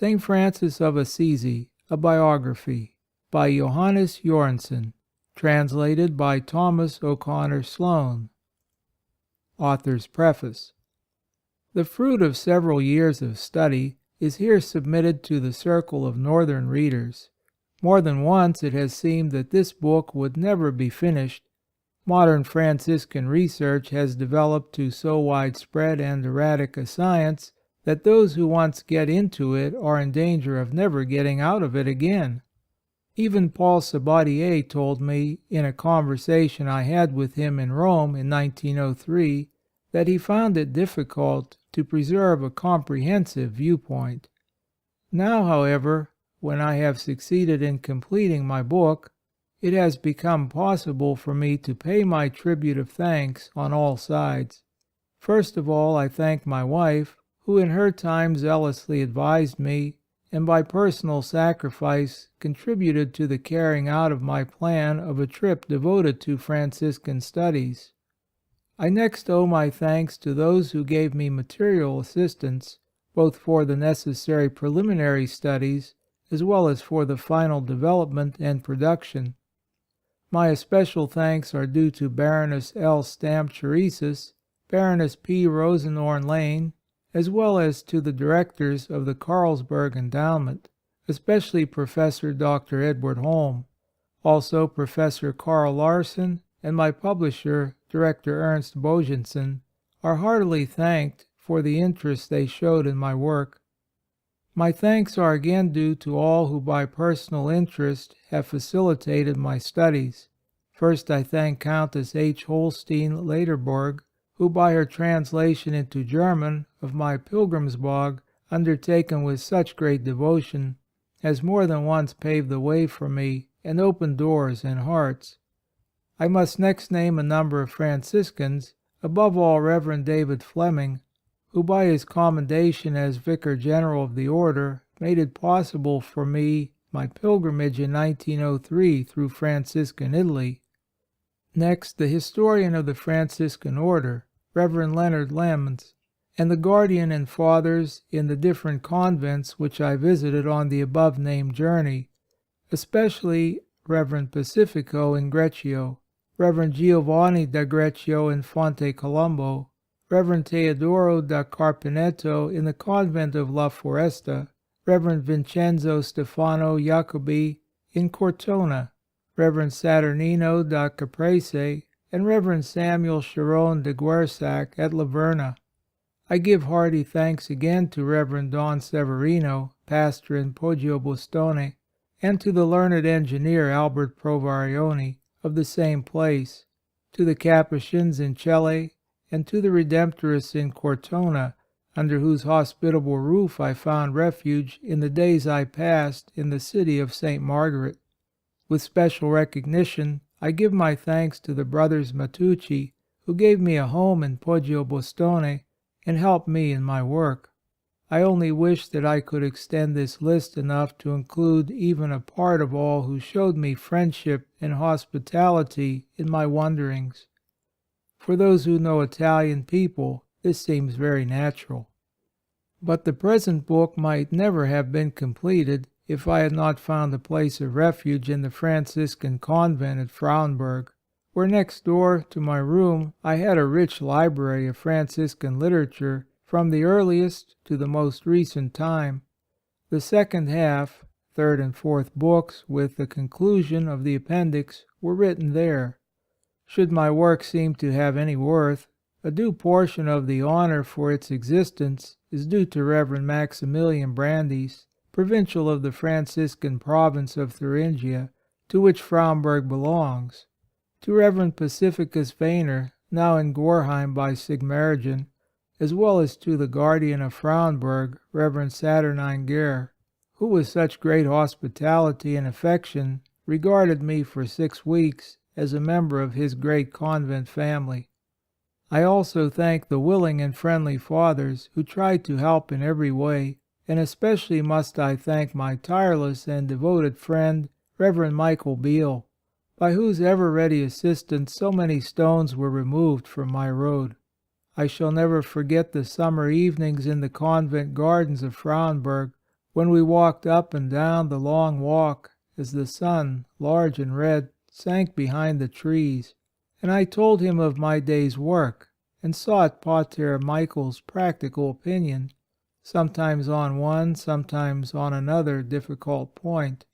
Saint Francis of Assisi, a Biography, by Johannes Jorgensen, translated by Thomas O'Conor Sloane. Author's Preface. The fruit of several years of study is here submitted to the circle of Northern readers. More than once it has seemed that this book would never be finished. Modern Franciscan research has developed to so widespread and erratic a science that those who once get into it are in danger of never getting out of it again. Even Paul Sabatier told me, in a conversation I had with him in Rome in 1903, that he found it difficult to preserve a comprehensive viewpoint. Now, however, when I have succeeded in completing my book, it has become possible for me to pay my tribute of thanks on all sides. First of all, I thank my wife, who in her time zealously advised me, and by personal sacrifice contributed to the carrying out of my plan of a trip devoted to Franciscan studies. I next owe my thanks to those who gave me material assistance, both for the necessary preliminary studies as well as for the final development and production. My especial thanks are due to Baroness L. Stamp-Cherises, Baroness P. Rosenhorn Lane, as well as to the directors of the Carlsberg Endowment, especially Professor Dr. Edward Holm. Also Professor Carl Larsen and my publisher, Director Ernst Bogensen, are heartily thanked for the interest they showed in my work. My thanks are again due to all who by personal interest have facilitated my studies. First I thank Countess H. Holstein Lederberg, who by her translation into German of my Pilgrimsbog, undertaken with such great devotion, has more than once paved the way for me and opened doors and hearts. I must next name a number of Franciscans, above all Rev. David Fleming, who by his commendation as Vicar General of the Order made it possible for me my pilgrimage in 1903 through Franciscan Italy. Next, the historian of the Franciscan Order, Rev. Leonard Lemons, and the guardian and fathers in the different convents which I visited on the above-named journey, especially Rev. Pacifico in Greccio, Rev. Giovanni da Greccio in Fonte Colombo, Rev. Teodoro da Carpineto in the convent of La Foresta, Rev. Vincenzo Stefano Jacobi in Cortona, Rev. Saturnino da Caprese, and Rev. Samuel Sharon de Guersac at La Verna. I give hearty thanks again to Rev. Don Severino, pastor in Poggio Bostone, and to the learned engineer Albert Provarioni of the same place, to the Capuchins in Celle, and to the Redemptorists in Cortona, under whose hospitable roof I found refuge in the days I passed in the city of St. Margaret. With special recognition, I give my thanks to the brothers Matucci, who gave me a home in Poggio Bostone and helped me in my work. I only wish that I could extend this list enough to include even a part of all who showed me friendship and hospitality in my wanderings. For those who know Italian people, this seems very natural. But the present book might never have been completed if I had not found a place of refuge in the Franciscan convent at Frauenburg, where next door to my room I had a rich library of Franciscan literature from the earliest to the most recent time. The second half, third and fourth books, with the conclusion of the appendix, were written there. Should my work seem to have any worth, a due portion of the honor for its existence is due to Rev. Maximilian Brandes, provincial of the Franciscan province of Thuringia, to which Frauenburg belongs, to Rev. Pacificus Wehner, now in Gorheim by Sigmaringen, as well as to the guardian of Frauenburg, Rev. Saturnine Guerre, who with such great hospitality and affection regarded me for 6 weeks as a member of his great convent family. I also thank the willing and friendly Fathers who tried to help in every way, and especially must I thank my tireless and devoted friend, Rev. Michael Beale, by whose ever-ready assistance so many stones were removed from my road. I shall never forget the summer evenings in the convent gardens of Frauenburg, when we walked up and down the long walk as the sun, large and red, sank behind the trees, and I told him of my day's work, and sought Pater Michael's practical opinion, sometimes on one, sometimes on another difficult point.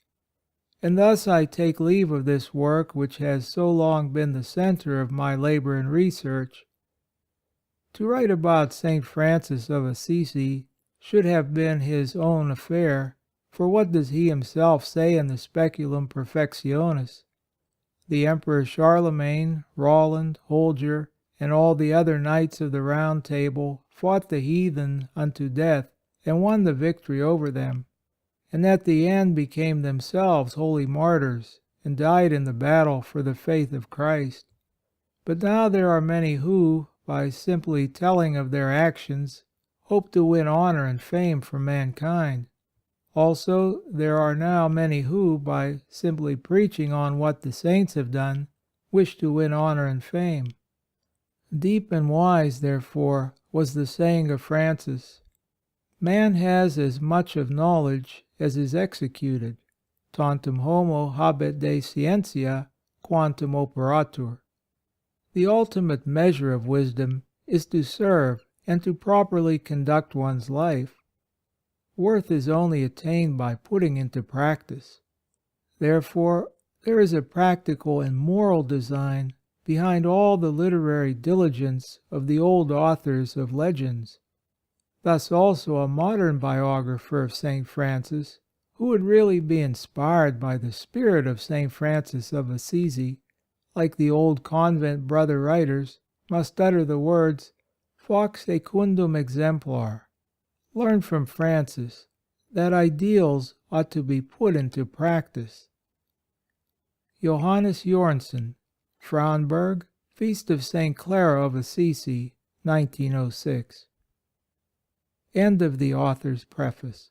And thus I take leave of this work which has so long been the center of my labor and research. To write about Saint Francis of Assisi should have been his own affair, for what does he himself say in the Speculum Perfectionis? The Emperor Charlemagne, Roland, Holger, and all the other Knights of the Round Table fought the heathen unto death and won the victory over them, and at the end became themselves holy martyrs and died in the battle for the faith of Christ. But now there are many who, by simply telling of their actions, hope to win honor and fame from mankind. Also, there are now many who, by simply preaching on what the saints have done, wish to win honor and fame. Deep and wise, therefore, was the saying of Francis: "Man has as much of knowledge as is executed. Tantum homo habet de scientia quantum operatur." The ultimate measure of wisdom is to serve and to properly conduct one's life. Worth is only attained by putting into practice. Therefore, there is a practical and moral design behind all the literary diligence of the old authors of legends. Thus also a modern biographer of St. Francis, who would really be inspired by the spirit of St. Francis of Assisi, like the old convent brother writers, must utter the words, "Fox secundum exemplar." Learn from Francis that ideals ought to be put into practice. Johannes Jorgensen, Frauenburg, Feast of St. Clara of Assisi, 1906. End of the author's preface.